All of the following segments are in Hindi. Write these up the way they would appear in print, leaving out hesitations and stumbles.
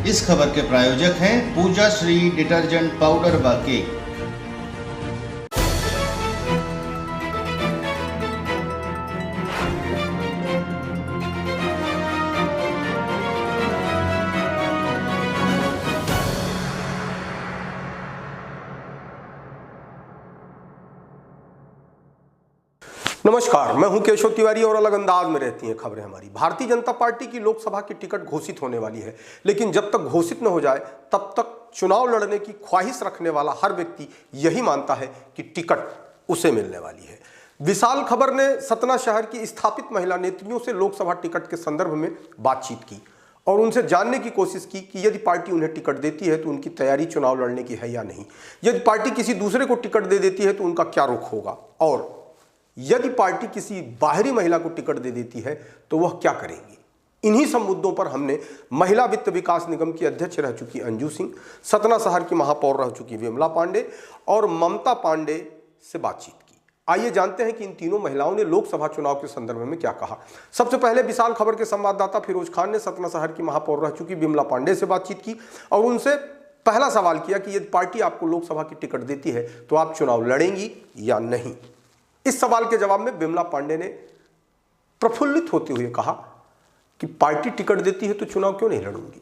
इस खबर के प्रायोजक हैं पूजा श्री डिटर्जेंट पाउडर व केक। नमस्कार, मैं हूं केशव तिवारी और अलग अंदाज में रहती हैं खबरें हमारी। भारतीय जनता पार्टी की लोकसभा की टिकट घोषित होने वाली है, लेकिन जब तक घोषित न हो जाए तब तक चुनाव लड़ने की ख्वाहिश रखने वाला हर व्यक्ति यही मानता है कि टिकट उसे मिलने वाली है। विशाल खबर ने सतना शहर की स्थापित महिला नेत्रियों से लोकसभा टिकट के संदर्भ में बातचीत की और उनसे जानने की कोशिश की कि यदि पार्टी उन्हें टिकट देती है तो उनकी तैयारी चुनाव लड़ने की है या नहीं। यदि पार्टी किसी दूसरे को टिकट दे देती है तो उनका क्या रुख होगा, और यदि पार्टी किसी बाहरी महिला को टिकट दे देती है तो वह क्या करेंगी। इन्हीं सब मुद्दों पर हमने महिला वित्त विकास निगम की अध्यक्ष रह चुकी अंजू सिंह, सतना शहर की महापौर रह चुकी विमला पांडे और ममता पांडे से बातचीत की। आइए जानते हैं कि इन तीनों महिलाओं ने लोकसभा चुनाव के संदर्भ में क्या कहा। सबसे पहले विशाल खबर के संवाददाता फिरोज खान ने सतना शहर की महापौर रह चुकी विमला पांडे से बातचीत की और उनसे पहला सवाल किया कि यदि पार्टी आपको लोकसभा की टिकट देती है तो आप चुनाव लड़ेंगी या नहीं। इस सवाल के जवाब में विमला पांडे ने प्रफुल्लित होते हुए कहा कि पार्टी टिकट देती है तो चुनाव क्यों नहीं लड़ूंगी।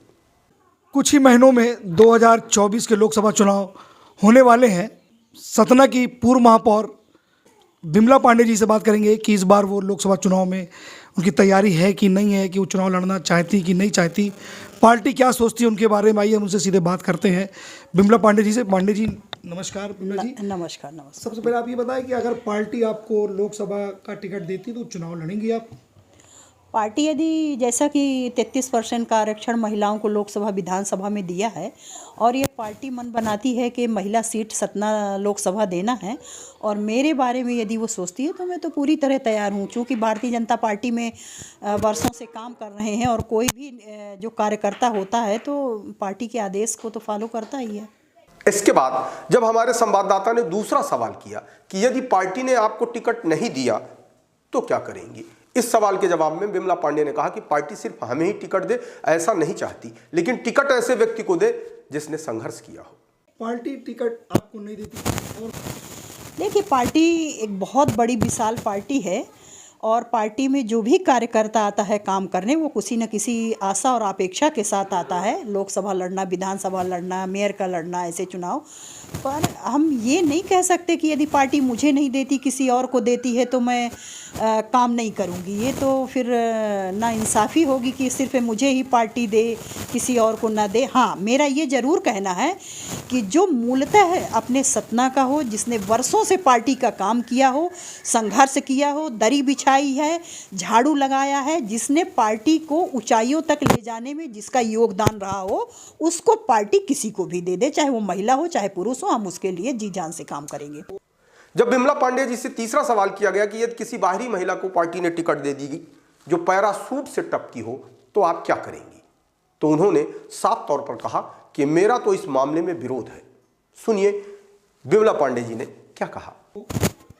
कुछ ही महीनों में 2024 के लोकसभा चुनाव होने वाले हैं। सतना की पूर्व महापौर विमला पांडे जी से बात करेंगे कि इस बार वो लोकसभा चुनाव में उनकी तैयारी है कि नहीं है, कि वो चुनाव लड़ना चाहती कि नहीं चाहती, पार्टी क्या सोचती है उनके बारे में। आइए हम उनसे सीधे बात करते हैं विमला पांडे जी से। पांडे जी नमस्कार। विमला जी नमस्कार। सबसे पहले आप ये बताएं कि अगर पार्टी आपको लोकसभा का टिकट देती तो चुनाव लड़ेंगी आप? पार्टी यदि जैसा कि 33% का आरक्षण महिलाओं को लोकसभा विधानसभा में दिया है और ये पार्टी मन बनाती है कि महिला सीट सतना लोकसभा देना है और मेरे बारे में यदि वो सोचती है तो मैं तो पूरी तरह तैयार हूँ। चूँकि भारतीय जनता पार्टी में वर्षों से काम कर रहे हैं और कोई भी जो कार्यकर्ता होता है तो पार्टी के आदेश को तो फॉलो करता ही है। इसके बाद जब हमारे संवाददाता ने दूसरा सवाल किया कि यदि पार्टी ने आपको टिकट नहीं दिया तो क्या करेंगी, इस सवाल के जवाब में विमला पांडे ने कहा कि पार्टी सिर्फ हमें ही टिकट दे ऐसा नहीं चाहती, लेकिन टिकट ऐसे व्यक्ति को दे जिसने संघर्ष किया हो। पार्टी टिकट आपको नहीं देती और देखिए, पार्टी एक बहुत बड़ी विशाल पार्टी है और पार्टी में जो भी कार्यकर्ता आता है काम करने वो किसी न किसी आशा और अपेक्षा के साथ आता है। लोकसभा लड़ना, विधानसभा लड़ना, मेयर का लड़ना, ऐसे चुनाव। पर हम ये नहीं कह सकते कि यदि पार्टी मुझे नहीं देती किसी और को देती है तो मैं काम नहीं करूँगी। ये तो फिर नाइंसाफ़ी होगी कि सिर्फ मुझे ही पार्टी दे, किसी और को ना दे। हाँ, मेरा ये ज़रूर कहना है कि जो मूलतः है अपने सतना का हो, जिसने वर्षों से पार्टी का काम किया हो, संघर्ष किया हो, दरी बिछाई है, झाड़ू लगाया है, जिसने पार्टी को ऊंचाइयों तक ले जाने में जिसका योगदान रहा हो, उसको पार्टी किसी को भी दे दे, चाहे वो महिला हो चाहे पुरुष हो। हम उसके लिए जी जान से काम करेंगे। जब विमला पांडे जी से तीसरा सवाल किया गया कि यदि किसी बाहरी महिला को पार्टी ने टिकट दे दी जो पैरासूट से टपकी हो तो आप क्या करेंगी, तो उन्होंने साफ तौर पर कहा कि मेरा तो इस मामले में विरोध है। सुनिए विमला पांडे जी ने क्या कहा।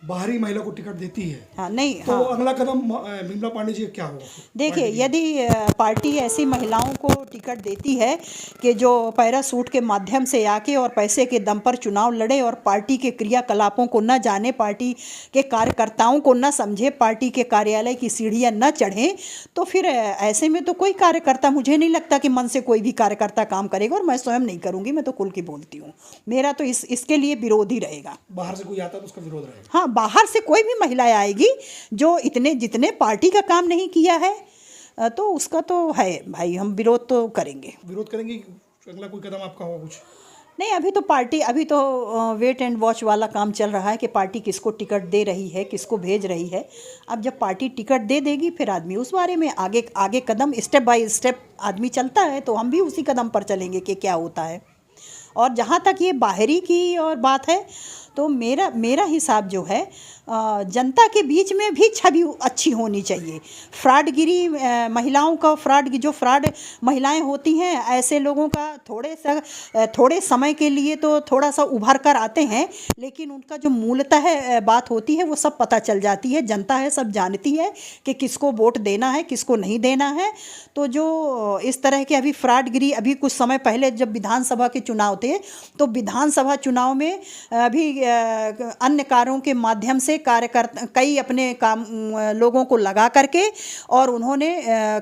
बाहरी महिला को टिकट देती है हाँ, नहीं तो हाँ। अगला कदम विमला पांडे जी का क्या होगा? देखिए, यदि पार्टी ऐसी महिलाओं को टिकट देती है कि जो पैरासूट के माध्यम से आके और पैसे के दम पर चुनाव लड़े और पार्टी के क्रियाकलापों को न जाने, पार्टी के कार्यकर्ताओं को न समझे, पार्टी के कार्यालय की सीढ़ियां न चढ़ें, तो फिर ऐसे में तो कोई कार्यकर्ता, मुझे नहीं लगता कि मन से कोई भी कार्यकर्ता काम करेगा और मैं स्वयं नहीं करूँगी। मैं तो खुल की बोलती हूँ, मेरा तो इसके लिए विरोध ही रहेगा। बाहर से कोई आता तो उसका विरोध रहेगा? हाँ, बाहर से कोई भी महिला आएगी जो जितने पार्टी का काम नहीं किया है तो उसका तो है भाई, हम विरोध तो करेंगे। विरोध करेंगे। अगला कोई कदम आपका होगा कुछ? नहीं, अभी तो वेट एंड वॉच वाला काम चल रहा है कि पार्टी किसको टिकट दे रही है, किसको भेज रही है। अब जब पार्टी टिकट दे देगी फिर आदमी उस बारे में आगे कदम स्टेप बाय स्टेप आदमी चलता है, तो हम भी उसी कदम पर चलेंगे कि क्या होता है। और जहाँ तक ये बाहरी की और बात है तो मेरा हिसाब जो है जनता के बीच में भी छवि अच्छी होनी चाहिए। फ्रॉडगिरी, महिलाओं का फ्रॉड महिलाएं होती हैं, ऐसे लोगों का थोड़े समय के लिए तो थोड़ा सा उभर कर आते हैं, लेकिन उनका जो मूलतः बात होती है वो सब पता चल जाती है। जनता है, सब जानती है कि किसको वोट देना है, किसको नहीं देना है। तो जो इस तरह के अभी फ्रॉडगिरी, अभी कुछ समय पहले जब विधानसभा के चुनाव थे, तो विधानसभा चुनाव में अभी अन्य कार्यों के माध्यम से कार्यकर्ता कई अपने काम लोगों को लगा करके और उन्होंने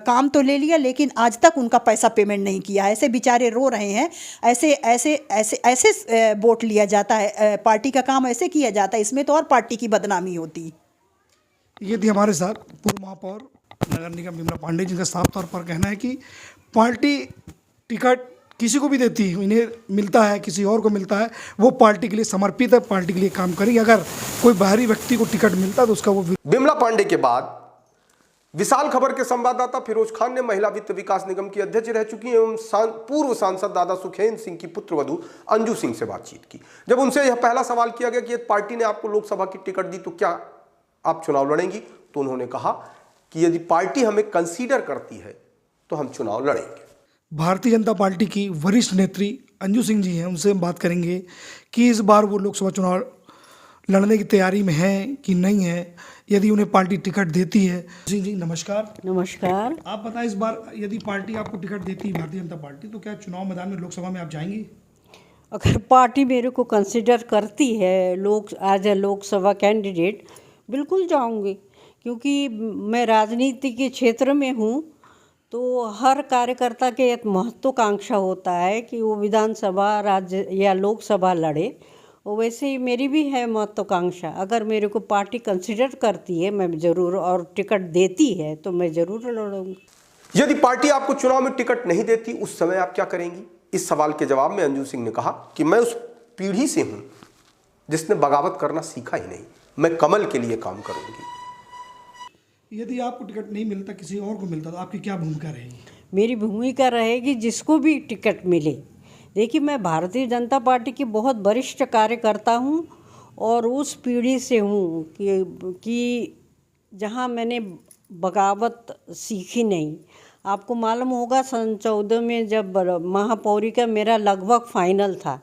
काम तो ले लिया, लेकिन आज तक उनका पैसा पेमेंट नहीं किया। ऐसे बेचारे रो रहे हैं। ऐसे ऐसे ऐसे ऐसे वोट लिया जाता है, पार्टी का काम ऐसे किया जाता है, इसमें तो और पार्टी की बदनामी होती। ये थी हमारे साथ पूर्व महापौर नगर निगम बिमला पांडे, जिनका साफ तौर पर कहना है कि पार्टी टिकट किसी को भी देती है, इन्हें मिलता है, किसी और को मिलता है, वो पार्टी के लिए समर्पित है, पार्टी के लिए काम करेंगे। अगर कोई बाहरी व्यक्ति को टिकट मिलता है तो उसका वो बिमला पांडे के बाद विशाल खबर के संवाददाता फिरोज खान ने महिला वित्त विकास निगम की अध्यक्ष रह चुकी एवं पूर्व सांसद दादा सुखेंद्र सिंह की पुत्रवधू अंजू सिंह से बातचीत की। जब उनसे यह पहला सवाल किया गया कि यदि पार्टी ने आपको लोकसभा की टिकट दी तो क्या आप चुनाव लड़ेंगी, तो उन्होंने कहा कि यदि पार्टी हमें कंसीडर करती है तो हम चुनाव लड़ेंगे। भारतीय जनता पार्टी की वरिष्ठ नेत्री अंजू सिंह जी हैं, उनसे हम बात करेंगे कि इस बार वो लोकसभा चुनाव लड़ने की तैयारी में हैं कि नहीं है, यदि उन्हें पार्टी टिकट देती है। सिंह जी नमस्कार। नमस्कार। आप बताएं, इस बार यदि पार्टी आपको टिकट देती है, भारतीय जनता पार्टी, तो क्या चुनाव मैदान में लोकसभा में आप जाएंगी? अगर पार्टी मेरे को कंसिडर करती है एज ए लोकसभा कैंडिडेट, बिल्कुल जाऊंगी, क्योंकि मैं राजनीति के क्षेत्र में हूँ। तो हर कार्यकर्ता के एक महत्वाकांक्षा होता है कि वो विधानसभा, राज्य या लोकसभा लड़े। और वैसे ही मेरी भी है महत्वाकांक्षा। अगर मेरे को पार्टी कंसिडर करती है मैं ज़रूर, और टिकट देती है तो मैं ज़रूर लड़ूंगी। यदि पार्टी आपको चुनाव में टिकट नहीं देती उस समय आप क्या करेंगी? इस सवाल के जवाब में अंजू सिंह ने कहा कि मैं उस पीढ़ी से हूं जिसने बगावत करना सीखा ही नहीं, मैं कमल के लिए काम करूंगी। यदि आपको टिकट नहीं मिलता, किसी और को मिलता, तो आपकी क्या भूमिका रहेगी? मेरी भूमिका रहेगी जिसको भी टिकट मिले। देखिए, मैं भारतीय जनता पार्टी की बहुत वरिष्ठ कार्यकर्ता हूँ और उस पीढ़ी से हूँ कि जहाँ मैंने बगावत सीखी नहीं। आपको मालूम होगा, सन 14 में जब महापौरी का मेरा लगभग फाइनल था,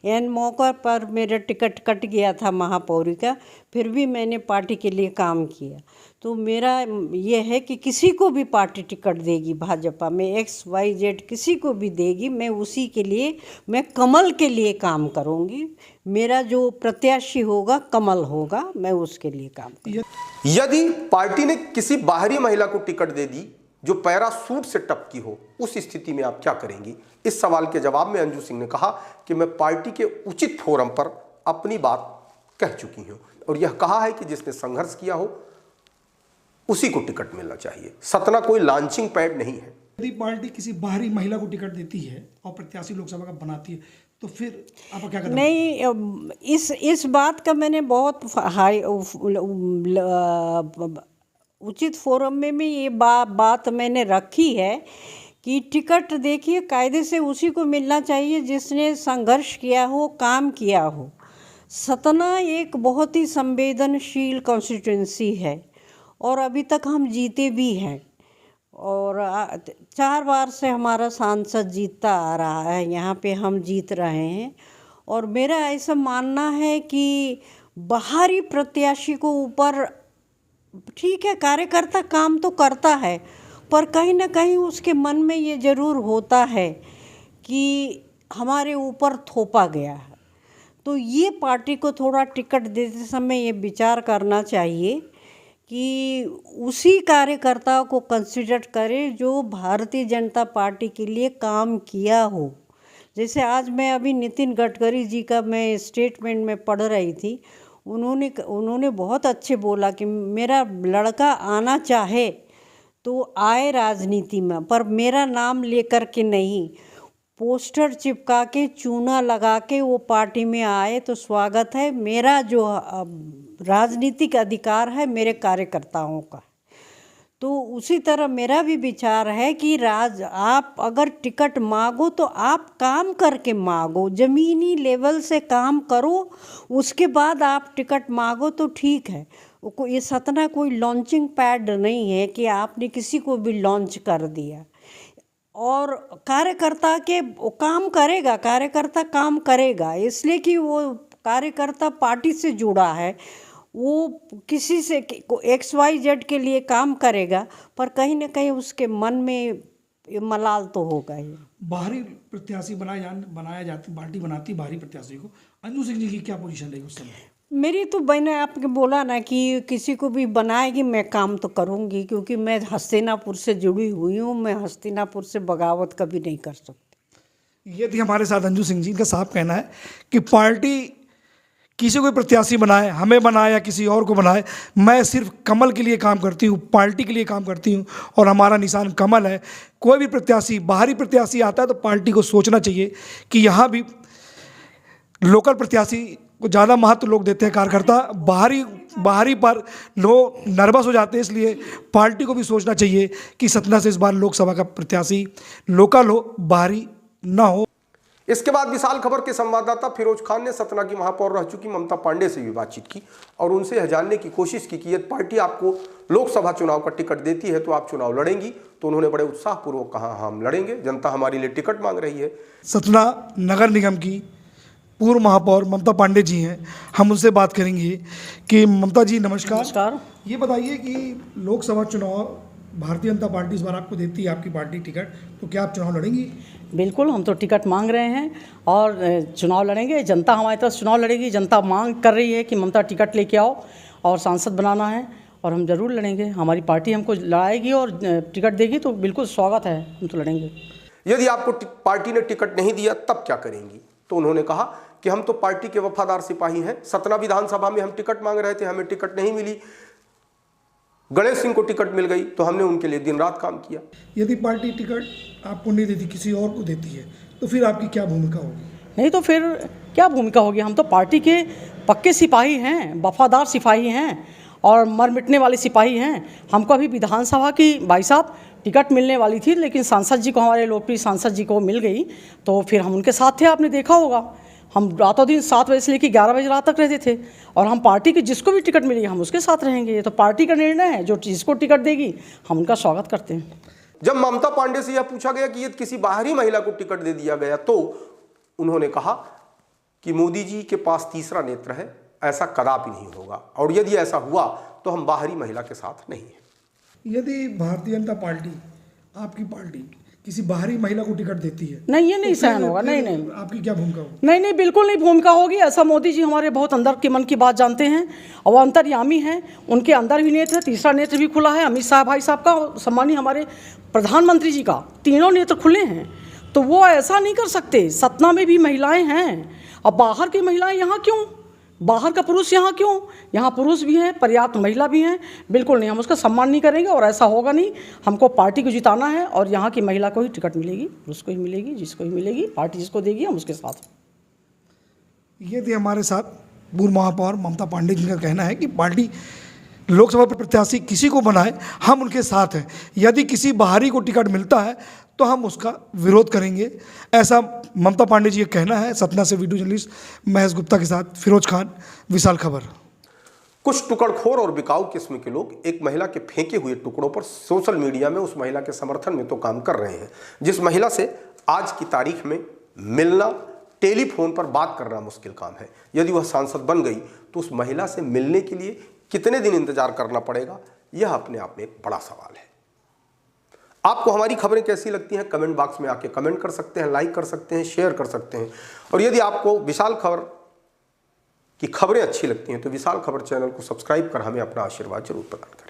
एन मौका पर मेरा टिकट कट गया था महापौरी का, फिर भी मैंने पार्टी के लिए काम किया। तो मेरा ये है कि किसी को भी पार्टी टिकट देगी, भाजपा में XYZ किसी को भी देगी, मैं उसी के लिए, मैं कमल के लिए काम करूँगी। मेरा जो प्रत्याशी होगा कमल होगा, मैं उसके लिए काम करूँगी। यदि पार्टी ने किसी बाहरी महिला को टिकट दे दी जो पैरासूट से टपकी हो, उस स्थिति में आप क्या करेंगी? इस सवाल के जवाब में अंजू सिंह ने कहा कि मैं पार्टी के उचित फोरम पर अपनी बात कह चुकी हूं और यह कहा है कि जिसने संघर्ष किया हो उसी को टिकट मिलना चाहिए। सतना कोई लॉन्चिंग पैड नहीं है। यदि पार्टी किसी बाहरी महिला को टिकट देती है और प्रत्याशी लोकसभा का बनाती है, तो फिर आप क्या करेंगे? नहीं, इस बात का मैंने बहुत उचित फोरम में भी ये बात मैंने रखी है कि टिकट देखिए कायदे से उसी को मिलना चाहिए जिसने संघर्ष किया हो, काम किया हो। सतना एक बहुत ही संवेदनशील कॉन्स्टिट्यूंसी है और अभी तक हम जीते भी हैं और 4 बार से हमारा सांसद जीतता आ रहा है, यहाँ पे हम जीत रहे हैं। और मेरा ऐसा मानना है कि बाहरी प्रत्याशी को ऊपर, ठीक है, कार्यकर्ता काम तो करता है, पर कहीं ना कहीं उसके मन में ये ज़रूर होता है कि हमारे ऊपर थोपा गया है। तो ये पार्टी को थोड़ा टिकट देते समय ये विचार करना चाहिए कि उसी कार्यकर्ता को कंसिडर करे जो भारतीय जनता पार्टी के लिए काम किया हो। जैसे आज मैं अभी नितिन गडकरी जी का मैं स्टेटमेंट में पढ़ रही थी, उन्होंने बहुत अच्छे बोला कि मेरा लड़का आना चाहे तो आए राजनीति में, पर मेरा नाम लेकर के नहीं, पोस्टर चिपका के, चूना लगा के वो पार्टी में आए तो स्वागत है। मेरा जो राजनीतिक अधिकार है मेरे कार्यकर्ताओं का। तो उसी तरह मेरा भी विचार है कि आप अगर टिकट मांगो तो आप काम करके मांगो, ज़मीनी लेवल से काम करो, उसके बाद आप टिकट मांगो तो ठीक है। ये सतना कोई लॉन्चिंग पैड नहीं है कि आपने किसी को भी लॉन्च कर दिया। और कार्यकर्ता के वो काम करेगा, कार्यकर्ता काम करेगा इसलिए कि वो कार्यकर्ता पार्टी से जुड़ा है, वो किसी से XYZ के लिए काम करेगा, पर कहीं ना कहीं उसके मन में मलाल तो होगा ही। बाहरी प्रत्याशी बनाया जाता, पार्टी बनाती बाहरी प्रत्याशी को। अंजू सिंह जी की क्या पोजीशन रहेगी उस समय? मेरी तो मैंने आपके बोला ना कि किसी को भी बनाएगी मैं काम तो करूँगी, क्योंकि मैं हस्तिनापुर से जुड़ी हुई हूँ, मैं हस्तिनापुर से बगावत कभी नहीं कर सकती। ये थी हमारे साथ अंजू सिंह जी। इनका साफ कहना है कि पार्टी किसी को प्रत्याशी बनाए, हमें बनाए या किसी और को बनाए, मैं सिर्फ कमल के लिए काम करती हूँ, पार्टी के लिए काम करती हूँ और हमारा निशान कमल है। कोई भी प्रत्याशी, बाहरी प्रत्याशी आता है तो पार्टी को सोचना चाहिए कि यहाँ भी लोकल प्रत्याशी को ज़्यादा महत्व लोग देते हैं, कार्यकर्ता बाहरी पर लोग नर्वस हो जाते हैं। इसलिए पार्टी को भी सोचना चाहिए कि सतना से इस बार लोकसभा का प्रत्याशी लोकल हो, बाहरी ना हो। इसके बाद विशाल खबर के संवाददाता फिरोज खान ने सतना की महापौर रह चुकी ममता पांडे से भी बातचीत की और उनसे यह जानने की कोशिश की कि यदि पार्टी आपको लोकसभा चुनाव का टिकट देती है तो आप चुनाव लड़ेंगी। तो उन्होंने बड़े उत्साहपूर्वक कहा, हम लड़ेंगे, जनता हमारे लिए टिकट मांग रही है। सतना नगर निगम की पूर्व महापौर ममता पांडे जी हैं, हम उनसे बात करेंगे कि ममता जी नमस्कार। ये बताइए कि लोकसभा चुनाव भारतीय जनता पार्टी इस बार आपको देती है, आपकी पार्टी टिकट, तो क्या आप चुनाव लड़ेंगी? बिल्कुल, हम तो टिकट मांग रहे हैं और चुनाव लड़ेंगे। जनता हमारी तरफ चुनाव लड़ेगी, जनता मांग कर रही है कि ममता टिकट लेके आओ और सांसद बनाना है, और हम ज़रूर लड़ेंगे। हमारी पार्टी हमको लड़ाएगी और टिकट देगी तो बिल्कुल स्वागत है, हम तो लड़ेंगे। यदि आपको पार्टी ने टिकट नहीं दिया तब क्या करेंगी? तो उन्होंने कहा कि हम तो पार्टी के वफादार सिपाही हैं। सतना विधानसभा में हम टिकट मांग रहे थे, हमें टिकट नहीं मिली, गणेश सिंह को टिकट मिल गई तो हमने उनके लिए दिन रात काम किया। यदि पार्टी टिकट आपको नहीं देती, किसी और को देती है, तो फिर आपकी क्या भूमिका होगी? नहीं तो फिर क्या भूमिका होगी? हम तो पार्टी के पक्के सिपाही हैं, वफादार सिपाही हैं और मर मिटने वाले सिपाही हैं। हमको अभी विधानसभा की भाई साहब टिकट मिलने वाली थी, लेकिन सांसद जी को, हमारे लोकप्रिय सांसद जी को मिल गई, तो फिर हम उनके साथ थे। आपने देखा होगा हम रातों दिन 7 बजे से लेकर 11 बजे रात तक रहते थे, और हम पार्टी की जिसको भी टिकट मिलेगी हम उसके साथ रहेंगे। ये तो पार्टी का निर्णय है, जो जिसको टिकट देगी हम उनका स्वागत करते हैं। जब ममता पांडे से यह पूछा गया कि यदि किसी बाहरी महिला को टिकट दे दिया गया तो उन्होंने कहा कि मोदी जी के पास तीसरा नेत्र है, ऐसा कदापि नहीं होगा, और यदि ऐसा हुआ तो हम बाहरी महिला के साथ नहीं हैं। यदि भारतीय जनता पार्टी, आपकी पार्टी किसी बाहरी महिला को टिकट देती है, नहीं, ये नहीं तो सहन होगा। नहीं, आपकी क्या भूमिका होगी? नहीं, बिल्कुल नहीं भूमिका होगी। ऐसा मोदी जी हमारे बहुत अंदर के मन की बात जानते हैं और वो अंतर्यामी हैं। उनके अंदर भी नेत्र है, तीसरा नेत्र भी खुला है। अमित शाह भाई साहब का, सम्मानीय हमारे प्रधानमंत्री जी का तीनों नेत्र खुले हैं, तो वो ऐसा नहीं कर सकते। सतना में भी महिलाएं हैं, अब बाहर की महिलाएं यहाँ क्यों, बाहर का पुरुष यहाँ क्यों? यहाँ पुरुष भी हैं, पर्याप्त महिला भी हैं। बिल्कुल नहीं, हम उसका सम्मान नहीं करेंगे और ऐसा होगा नहीं। हमको पार्टी को जिताना है और यहाँ की महिला को ही टिकट मिलेगी, पुरुष को ही मिलेगी, जिसको ही मिलेगी, पार्टी जिसको देगी हम उसके साथ। ये थी हमारे साथ पूर्व महापौर ममता पांडे जी का कहना है कि पार्टी लोकसभा प्रत्याशी किसी को बनाए, हम उनके साथ हैं। यदि किसी बाहरी को टिकट मिलता है तो हम उसका विरोध करेंगे, ऐसा ममता पांडे जी का कहना है। सतना से वीडियो जर्नलिस्ट महेश गुप्ता के साथ फिरोज खान, विशाल खबर। कुछ टुकड़खोर और बिकाऊ किस्म के लोग एक महिला के फेंके हुए टुकड़ों पर सोशल मीडिया में उस महिला के समर्थन में तो काम कर रहे हैं जिस महिला से आज की तारीख में मिलना, टेलीफोन पर बात करना मुश्किल काम है। यदि वह सांसद बन गई तो उस महिला से मिलने के लिए कितने दिन इंतजार करना पड़ेगा, यह अपने आप में एक बड़ा सवाल है। आपको हमारी खबरें कैसी लगती हैं कमेंट बॉक्स में आके कमेंट कर सकते हैं, लाइक कर सकते हैं, शेयर कर सकते हैं। और यदि आपको विशाल खबर की खबरें अच्छी लगती हैं तो विशाल खबर चैनल को सब्सक्राइब कर हमें अपना आशीर्वाद जरूर प्रदान करें।